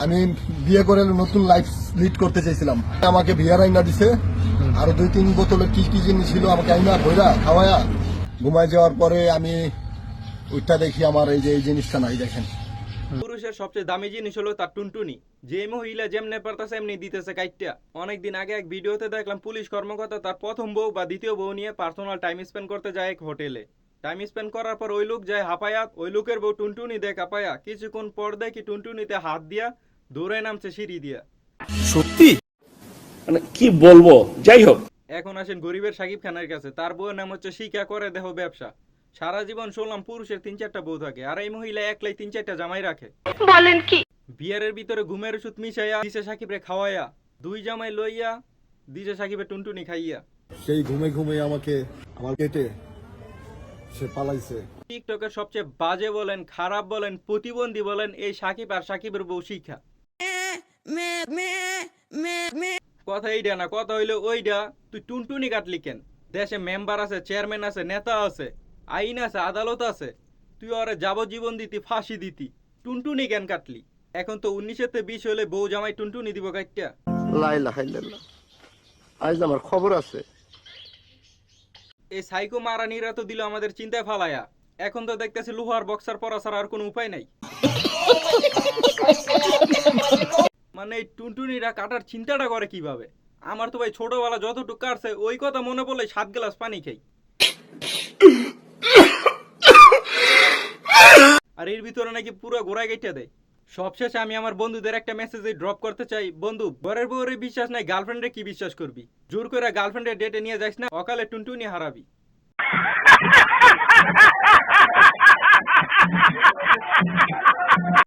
আমি বিয়ে করে নতুন লাইফ লিড করতে চাইছিলাম। আমাকে বিয়ার আইনা দিছে, আরো 2-3 বোতলে কি কি জিনিস ছিল আমাকে আইনা ভৈরা খাওয়ায়া ঘুমায় যাওয়ার পরে আমি ওইটা দেখি আমার এই যে এই জিনিসটা নাই। দেখেন, পুরুষের সবচেয়ে দামি জিনিস হলো তার টুনটুনি। যে মহিলা যেমনে পারতাছে এমনি দিতেছে কাইটটা। অনেকদিন আগে এক ভিডিওতে দেখলাম পুলিশ কর্মকর্তা তার প্রথম বউ বা দ্বিতীয় বউ নিয়ে পার্সোনাল টাইম স্পেন্ড করতে যায় এক হোটেলে। টাইম স্পেন্ড করার পর ওই লোক যায় হাঁপায়া, ওই লোকের বউ টুনটুনি দেখ হাঁপায়া কিছুক্ষণ পর দেখি টুনটুনিতে হাত দিয়া দৌড়ে নামছে সিঁড়ি দিয়া। সত্যি মানে কি বলবো, যাই হোক। এখন আসেন গরিবের সাকিব খানের কাছে। তার বউয়ের নাম হচ্ছে শিকা, করে দেহ ব্যবসা। সারা জীবন শুনলাম পুরুষের 3-4টা বউ থাকে, আর এই মহিলা একলাই 3-4টা জামাই রাখে। বলেন কি? বিয়ারের ভিতরে ঘুমের ওষুধ মিশাইয়া দিছে সাকিবরে খাওয়াইয়া, 2 জামাই লইয়া দিছে সাকিবের টুনটুনি খাইয়া। সেই ঘুমে ঘুমে আমাকে আমার কেটে সে পালাইছে। টিকটকের সবচেয়ে বাজে বলেন, খারাপ বলেন, প্রতিবন্ধী বলেন, এই সাকিব আর সাকিবের বউ শিখা। কথা এইটা না, কথা হইলো ওইটা। তুই টুনটুনি কাটলি কেন? দেশে মেম্বার আছে, চেয়ারম্যান আছে, নেতা আছে, আইন আছে, আদালত আছে। তুই ওরে যাবজ্জীবন দিতি, ফাঁসি দিতি, টুনটুনি কেন কাটলি? এখন তো 19-20 হলে বউ জামাই টুনটুনি দিব কাটটা। লা ইলাহা ইল্লাল্লাহ। আজ আমার খবর আছে। এই সাইকো মারানিরা তো দিল আমাদের চিন্তায় ফালায়া। এখন তো দেখতেছি লোহার বক্সার পরা ছাড়া আর কোনো উপায় নাই। মানে এই টুনটুনিরা কাটার চিন্তাটা করে কিভাবে? আমার তো ভাই ছোটবেলা যতটুকু কাটছে ওই কথা মনে পড়লে 7 গ্লাস পানি খাই। আর এর ভিতরে নাকি পুরো গোড়ায় কেটে দেয়। সবশেষে আমি আমার বন্ধুদের একটা মেসেজে ড্রপ করতে চাই, বন্ধু, ঘরের বউরে বিশ্বাস নাই, গার্লফ্রেন্ডে কি বিশ্বাস করবি? জোর করে গার্লফ্রেন্ডের ডেটে নিয়ে যাস না, অকালে টুনটুনি হারাবি।